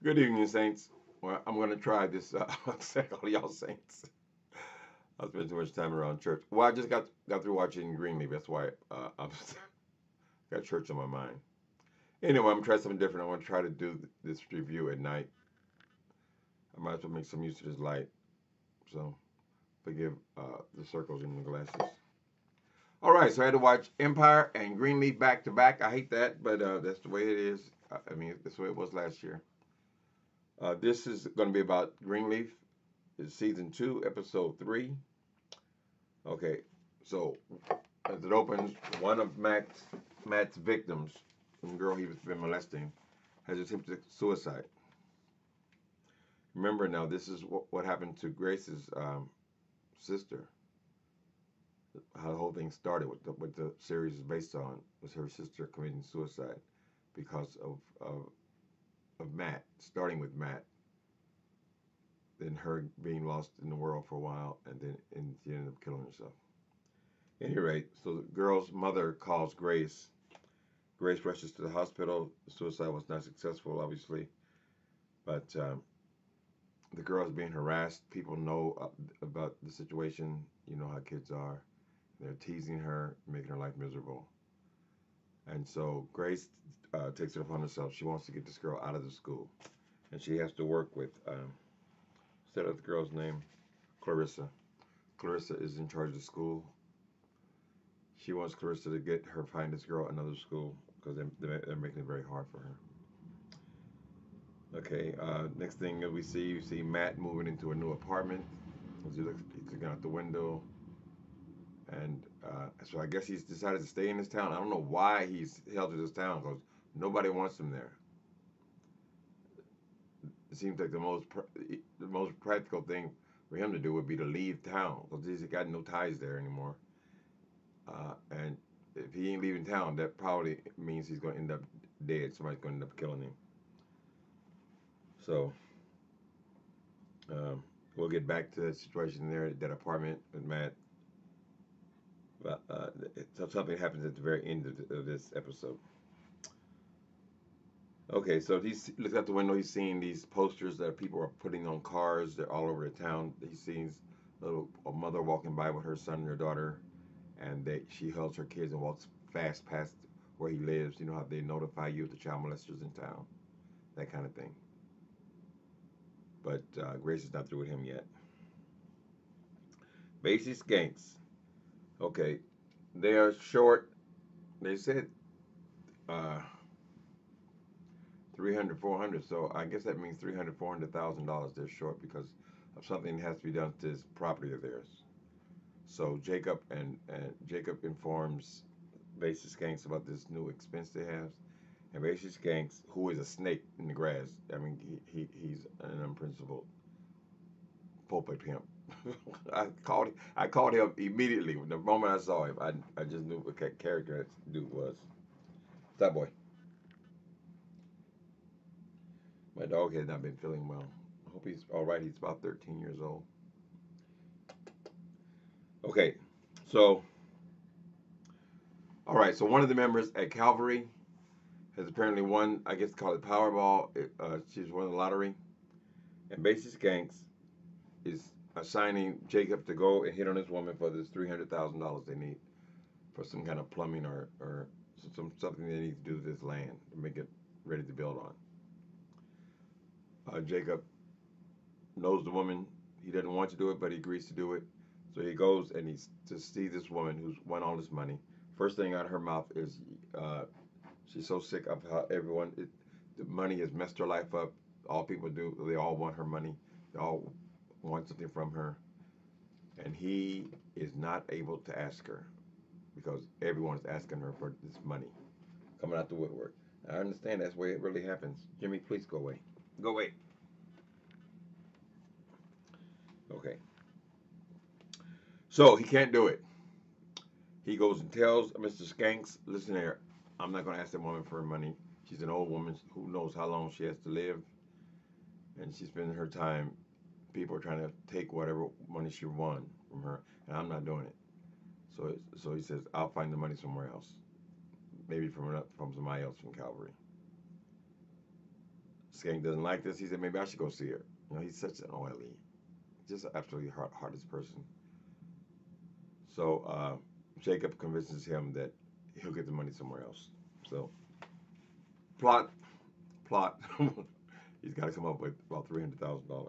Good evening, Saints. Well, I'm going to try this. All y'all Saints. I spent too much time around church. Well, I just got through watching Greenleaf. That's why I've got church on my mind. Anyway, I'm trying something different. I want to try to do this review at night. I might as well make some use of this light. So forgive the circles in the glasses. All right, so I had to watch Empire and Greenleaf back to back. I hate that, but that's the way it is. I mean, that's the way it was last year. This is going to be about Greenleaf. It's season 2, episode 3. Okay, so as it opens, one of Matt's victims, the girl he was been molesting, has attempted suicide. Remember now, this is what happened to Grace's sister. How the whole thing started, what the series is based on, was her sister committing suicide because of Matt, starting with Matt, then her being lost in the world for a while, and then she ended up killing herself. At any rate, so the girl's mother calls Grace. Grace rushes to the hospital. The suicide was not successful, obviously, but the girl is being harassed. People know about the situation. You know how kids are. They're teasing her, making her life miserable. And so Grace takes it upon herself. She wants to get this girl out of the school. And she has to work with, instead of the girl's name, Clarissa. Clarissa is in charge of the school. She wants Clarissa to get her, find this girl another school because they're making it very hard for her. Okay, next thing that we see, you see Matt moving into a new apartment. As he's looking out the window. And so I guess he's decided to stay in this town. I don't know why he's held to this town because nobody wants him there. It seems like the most practical thing for him to do would be to leave town because he's got no ties there anymore. And if he ain't leaving town, that probably means he's going to end up dead. Somebody's going to end up killing him. So we'll get back to that situation there, that apartment with Matt. But something happens at the very end of this episode. Okay, so he looks out the window. He's seeing these posters that people are putting on cars. They're all over the town. He sees a mother walking by with her son and her daughter, and she holds her kids and walks fast past where he lives. You know how they notify you if the child molesters in town, that kind of thing. But Grace is not through with him yet. Basic skanks. Okay, they are short. They said 300, 400. So I guess that means 300, $400,000 they're short because of something that has to be done to this property of theirs. So Jacob informs Basic Skanks about this new expense they have, and Basic Skanks, who is a snake in the grass. I mean, he's an unprincipled pulpit pimp. I called him immediately. The moment I saw him, I just knew what character that dude was. That boy. My dog had not been feeling well. I hope he's all right. He's about 13 years old. Okay, so all right. So one of the members at Calvary has apparently won. I guess call it Powerball. She's won the lottery, and Basic Skanks is assigning Jacob to go and hit on this woman for this $300,000 they need for some kind of plumbing or something they need to do to this land to make it ready to build on. Jacob knows the woman. He doesn't want to do it, but he agrees to do it. So he goes and he's to see this woman who's won all this money. First thing out of her mouth is she's so sick of how the money has messed her life up. All people do, they all want her money. They all want something from her. And he is not able to ask her because everyone is asking her for this money coming out the woodwork. I understand that's the way it really happens. Jimmy, please go away. Go away. Okay. So he can't do it. He goes and tells Mr. Skanks, listen here, I'm not going to ask that woman for her money. She's an old woman who knows how long she has to live. And she's spending her time, people are trying to take whatever money she won from her, and I'm not doing it. So he says, I'll find the money somewhere else. Maybe from somebody else from Calvary. Skank doesn't like this. He said maybe I should go see her. You know, he's such an oily, just an absolutely hardest person. So Jacob convinces him that he'll get the money somewhere else. So plot, plot. He's got to come up with about $300,000.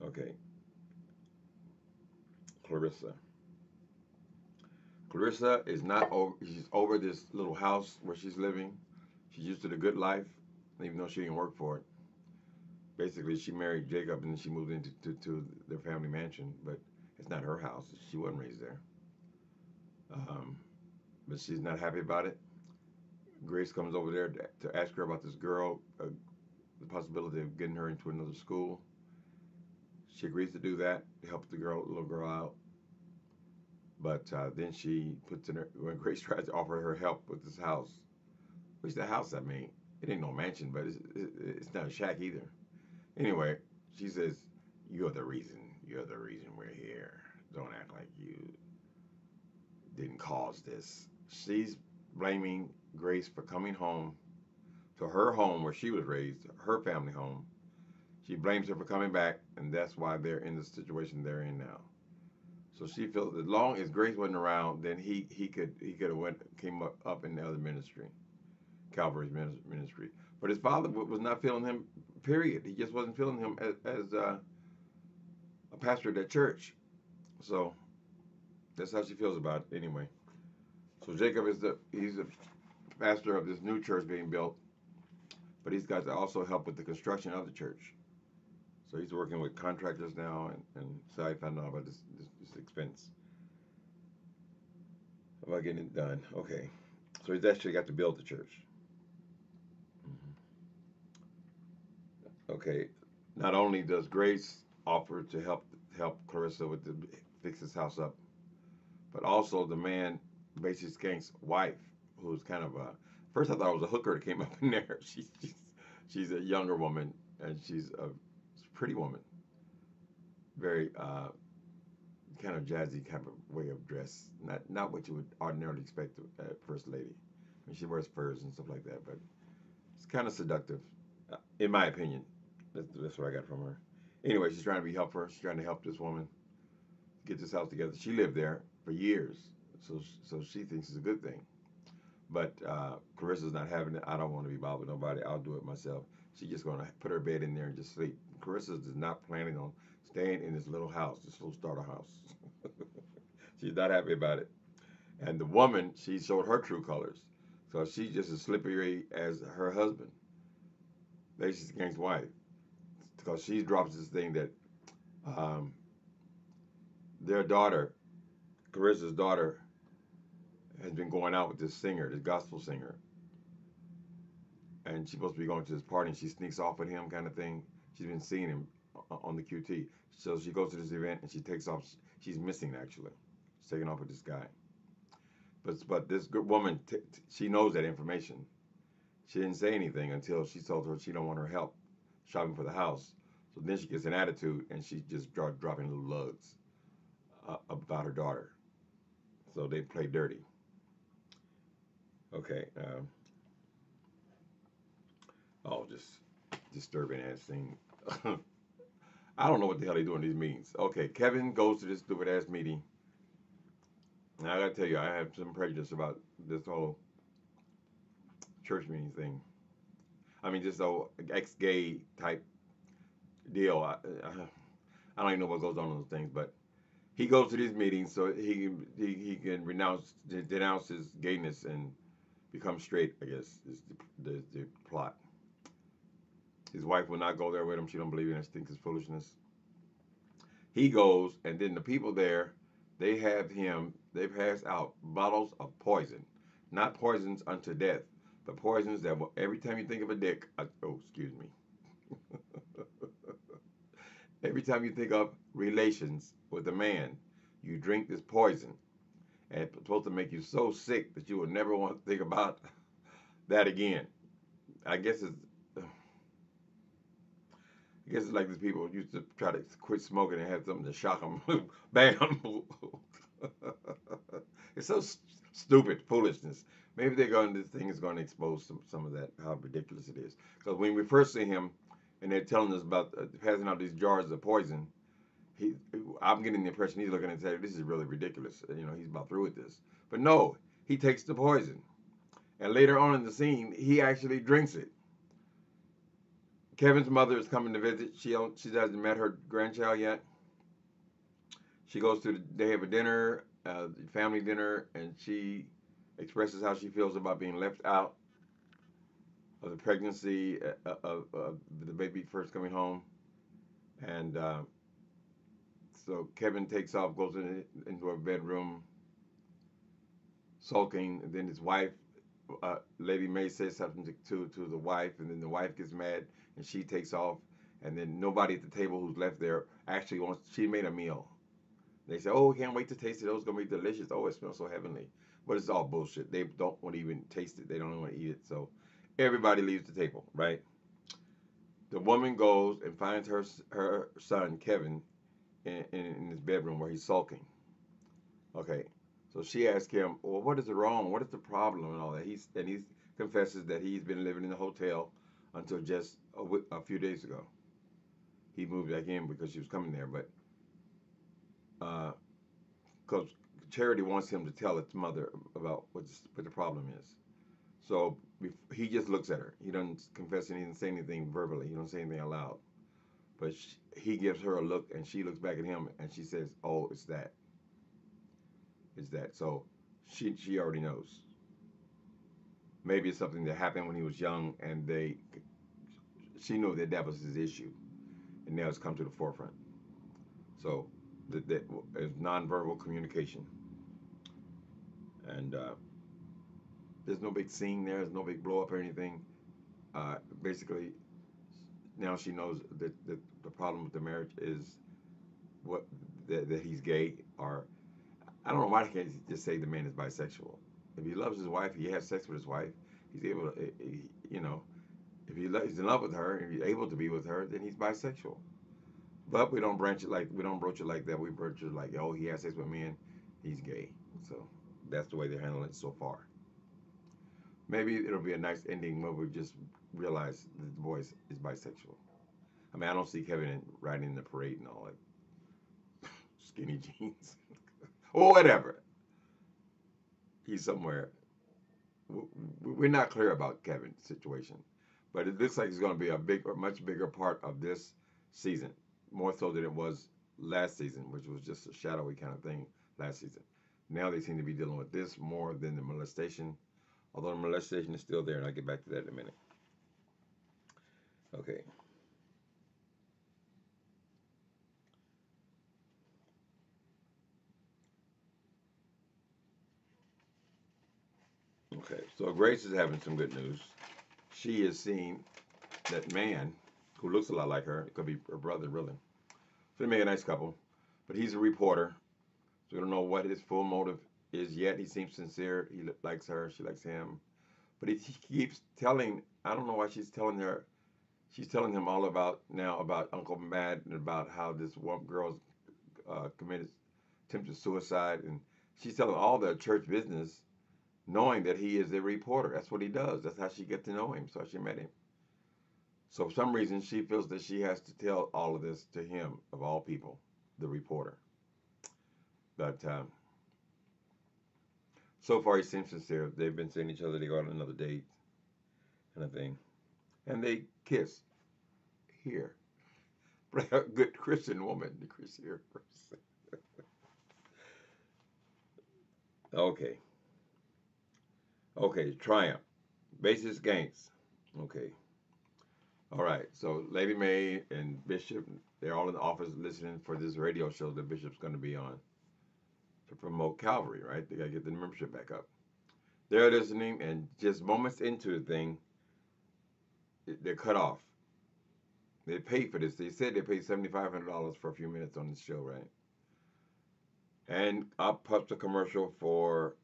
Okay, Clarissa. Clarissa is not over. She's over this little house where she's living. She's used to the good life, even though she didn't work for it. Basically, she married Jacob and then she moved into to their family mansion, but it's not her house. She wasn't raised there. Um, but she's not happy about it. Grace comes over there to ask her about this girl, the possibility of getting her into another school. She agrees to do that to help the little girl out. But then she puts in her, when Grace tries to offer her help with this house, which the house, I mean, it ain't no mansion, but it's not a shack either. Anyway, she says, "You're the reason. You're the reason we're here. Don't act like you didn't cause this." She's blaming Grace for coming home to her home where she was raised, her family home. She blames her for coming back, and that's why they're in the situation they're in now. So she feels as long as Grace wasn't around, then he could have came up in the other ministry, Calvary's ministry. But his father was not feeling him. Period. He just wasn't feeling him as a pastor at that church. So that's how she feels about it anyway. So Jacob he's the pastor of this new church being built, but he's got to also help with the construction of the church. So he's working with contractors now, and so I found out about this expense about getting it done. Okay, so he's actually got to build the church. Okay, not only does Grace offer to help Clarissa with the fix his house up, but also the man, basically Skank's wife, who's kind of a first I thought it was a hooker that came up in there. She's a younger woman and she's a pretty woman, very kind of jazzy kind of way of dress. Not what you would ordinarily expect a first lady. I mean, she wears furs and stuff like that, but it's kind of seductive, in my opinion. That's what I got from her. Anyway, she's trying to be helpful. She's trying to help this woman get this house together. She lived there for years, so she thinks it's a good thing. But Carissa's not having it. I don't want to be bothered with nobody. I'll do it myself. She's just going to put her bed in there and just sleep. Carissa is not planning on staying in this little house, this little starter house. She's not happy about it. And the woman, she showed her true colors. So she's just as slippery as her husband, basically Gank's wife, because she drops this thing that um, their daughter, Carissa's daughter, has been going out with this singer, this gospel singer, and she's supposed to be going to this party, and she sneaks off with him, kind of thing. She's been seeing him on the QT, so she goes to this event and she takes off. She's missing actually. She's taking off with this guy, but this good woman, she knows that information. She didn't say anything until she told her she don't want her help shopping for the house. So then she gets an attitude and she just starts dropping little lugs about her daughter. So they play dirty. Okay. Oh, just disturbing ass thing. I don't know what the hell they do in these meetings. Okay, Kevin goes to this stupid ass meeting. Now I gotta tell you, I have some prejudice about this whole church meeting thing. I mean, this whole ex-gay type deal. I don't even know what goes on in those things, but he goes to these meetings so he can denounce his gayness and become straight. I guess is the plot. His wife will not go there with him. She don't believe in it. She thinks it's foolishness. He goes, and then the people there, they pass out bottles of poison. Not poisons unto death, but poisons that will, every time you think of a dick, oh, excuse me. Every time you think of relations with a man, you drink this poison. And it's supposed to make you so sick that you will never want to think about that again. I guess it's I guess it's like these people used to try to quit smoking and have something to shock them. Bam! It's so stupid foolishness. Maybe this thing is going to expose some of that, how ridiculous it is. Because when we first see him, and they're telling us about passing out these jars of poison, he, I'm getting the impression he's looking and saying, this is really ridiculous. He's about through with this. But no, he takes the poison. And later on in the scene, he actually drinks it. Kevin's mother is coming to visit. She hasn't met her grandchild yet. She goes to they have a dinner, family dinner, and she expresses how she feels about being left out of the pregnancy of the baby first coming home. And so Kevin takes off, goes into her bedroom, sulking. And then his wife, Lady May, says something to the wife, and then the wife gets mad and she takes off. And then nobody at the table who's left there actually wants. She made a meal. They say, "Oh, we can't wait to taste it. Oh, it's gonna be delicious. Oh, it smells so heavenly." But it's all bullshit. They don't want to even taste it. They don't want to eat it. So everybody leaves the table, right? The woman goes and finds her son Kevin in his bedroom where he's sulking. Okay, so she asks him, "Well, what is wrong? What is the problem?" and all that. He confesses that he's been living in the hotel until just a few days ago. He moved back in because she was coming there, but because Charity wants him to tell its mother about what the problem is. So he just looks at her. He doesn't confess and he doesn't say anything verbally. He doesn't say anything aloud. But he gives her a look, and she looks back at him, and she says, "Oh, it's that. It's that." So she already knows. Maybe it's something that happened when he was young, and she knew that was his issue, and now it's come to the forefront. So that is nonverbal communication, and there's no big scene there. There's no big blow up or anything. Basically, now she knows that the problem with the marriage is what that he's gay, or I don't know why can't he just say the man is bisexual. If he loves his wife, he has sex with his wife. He's able to, you know, if he's in love with her and he's able to be with her, then he's bisexual. But we don't broach it like that. We broach it like, oh, he has sex with men, he's gay. So that's the way they're handling it so far. Maybe it'll be a nice ending where we just realize that the boy is bisexual. I mean, I don't see Kevin riding in the parade and all like skinny jeans or whatever. He's somewhere. We're not clear about Kevin's situation, but it looks like he's going to be a much bigger part of this season, more so than it was last season, which was just a shadowy kind of thing last season. Now they seem to be dealing with this more than the molestation, although the molestation is still there, and I'll get back to that in a minute. Okay. Okay. So Grace is having some good news. She is seeing that man who looks a lot like her. It could be her brother, really. So they make a nice couple. But he's a reporter, so we don't know what his full motive is yet. He seems sincere. He likes her. She likes him. But he keeps telling. I don't know why she's telling her. She's telling him all about Uncle Matt and about how this one girl committed attempted suicide, and she's telling all the church business, knowing that he is a reporter. That's what he does. That's how she get to know him. So she met him. So for some reason, she feels that she has to tell all of this to him, of all people, the reporter. But so far, he seems sincere. They've been seeing each other. They go on another date, kind of thing, and they kiss here. Like a good Christian woman to kiss here first. Okay, okay. Triumph, bassist Gangs. Okay, all right. So Lady Mae and Bishop, they're all in the office listening for this radio show that Bishop's going to be on to promote Calvary. Right? They got to get the membership back up. They're listening, and just moments into the thing, they're cut off. They paid for this. They said they paid $7,500 for a few minutes on this show, right? And up pops a commercial for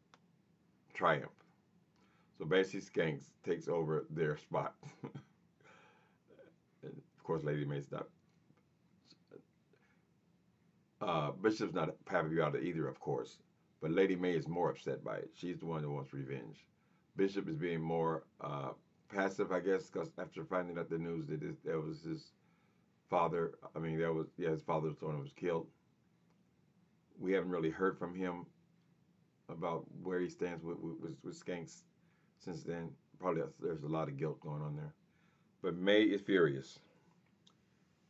Triumph. So basically, Skanks takes over their spot. And of course, Lady Mae's not. Bishop's not happy about it either, of course. But Lady Mae is more upset by it. She's the one that wants revenge. Bishop is being more passive, I guess, because after finding out the news that that was his father, I mean, that was, yeah, his father was the one who was killed. We haven't really heard from him about where he stands with Skanks since then. Probably there's a lot of guilt going on there. But May is furious.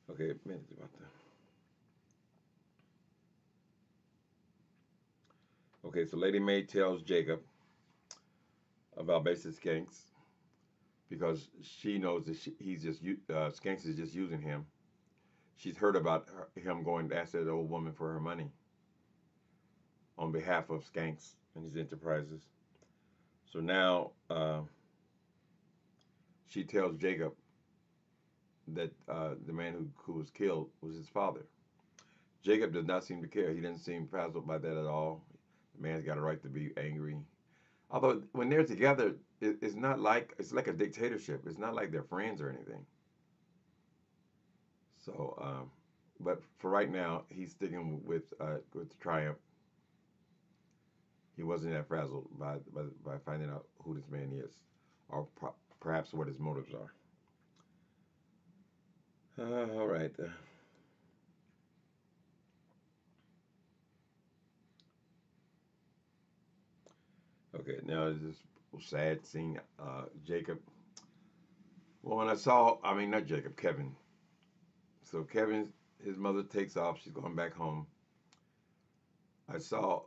Okay, minutes about that. Okay, so Lady May tells Jacob about basic Skanks because she knows that he's just Skanks is just using him. She's heard about him going to ask that old woman for her money on behalf of Skanks and his enterprises. So now she tells Jacob that the man who was killed was his father. Jacob does not seem to care. He doesn't seem frazzled by that at all. The man's got a right to be angry. Although when they're together, it's not like it's like a dictatorship. It's not like they're friends or anything. So, but for right now, he's sticking with Triumph. He wasn't that frazzled by finding out who this man is, or perhaps what his motives are. All right. Okay, now this sad scene. Jacob. Well, when I saw, I mean, not Jacob, Kevin. So Kevin, his mother takes off. She's going back home. I saw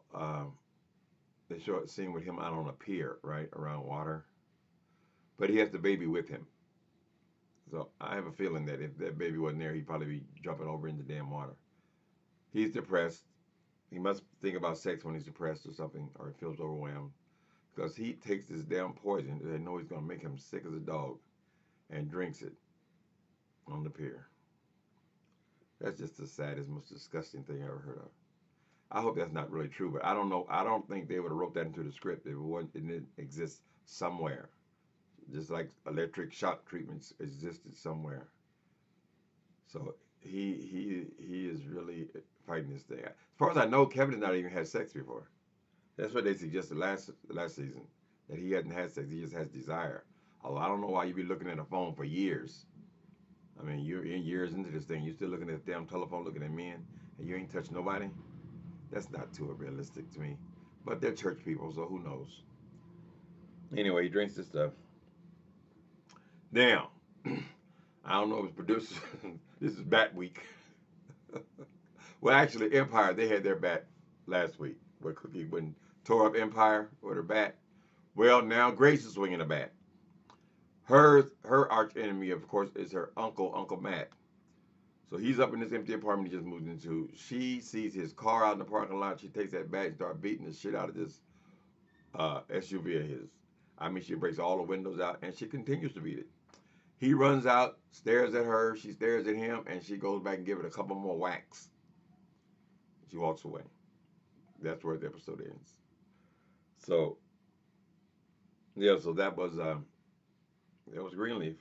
the short scene with him out on a pier, right around water, but he has the baby with him. So I have a feeling that if that baby wasn't there, he'd probably be jumping over in the damn water. He's depressed. He must think about sex when he's depressed or something, or feels overwhelmed, because he takes this damn poison that they know he's going to make him sick as a dog and drinks it on the pier. That's just the saddest, most disgusting thing I ever heard of. I hope that's not really true, but I don't know. I don't think they would have wrote that into the script if it didn't exist somewhere. Just like electric shock treatments existed somewhere. So he is really fighting this thing. As far as I know, Kevin has not even had sex before. That's what they suggested last season, that he hadn't had sex. He just has desire. Although I don't know why you be looking at a phone for years. I mean, you're in years into this thing. You're still looking at the damn telephone, looking at men, and you ain't touched nobody. That's not too realistic to me. But they're church people, so who knows? Anyway, he drinks this stuff. Now, I don't know if it's producers. This is Bat Week. Well, actually, Empire, they had their bat last week, where Cookie went tore up Empire with her bat. Well, now Grace is swinging a bat. Her arch enemy, of course, is her Uncle Matt. So he's up in this empty apartment he just moved into. She sees his car out in the parking lot. She takes that bat and starts beating the shit out of this SUV of his. I mean, she breaks all the windows out, and she continues to beat it. He runs out, stares at her, she stares at him, and she goes back and gives it a couple more whacks. She walks away. That's where the episode ends. So, yeah, so that was Greenleaf.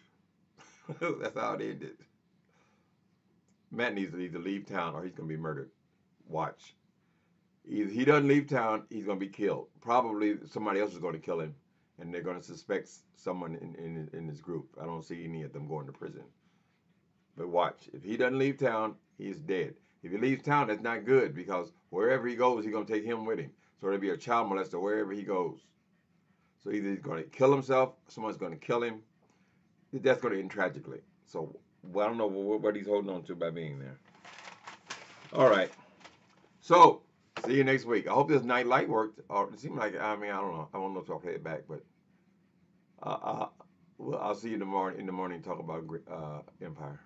That's how it ended. Matt needs to either leave town or he's going to be murdered. Watch. Either he doesn't leave town, he's going to be killed. Probably somebody else is going to kill him, and they're going to suspect someone in this group. I don't see any of them going to prison. But watch. If he doesn't leave town, he's dead. If he leaves town, that's not good, because wherever he goes, he's going to take him with him. So there'll be a child molester wherever he goes. So either he's going to kill himself, someone's going to kill him. That's going to end tragically. So well, I don't know what he's holding on to by being there. All right. So see you next week. I hope this night light worked. Or it seemed like, I mean, I don't know. I don't know if I'll play it back, but well, I'll see you in the morning. Talk about Empire.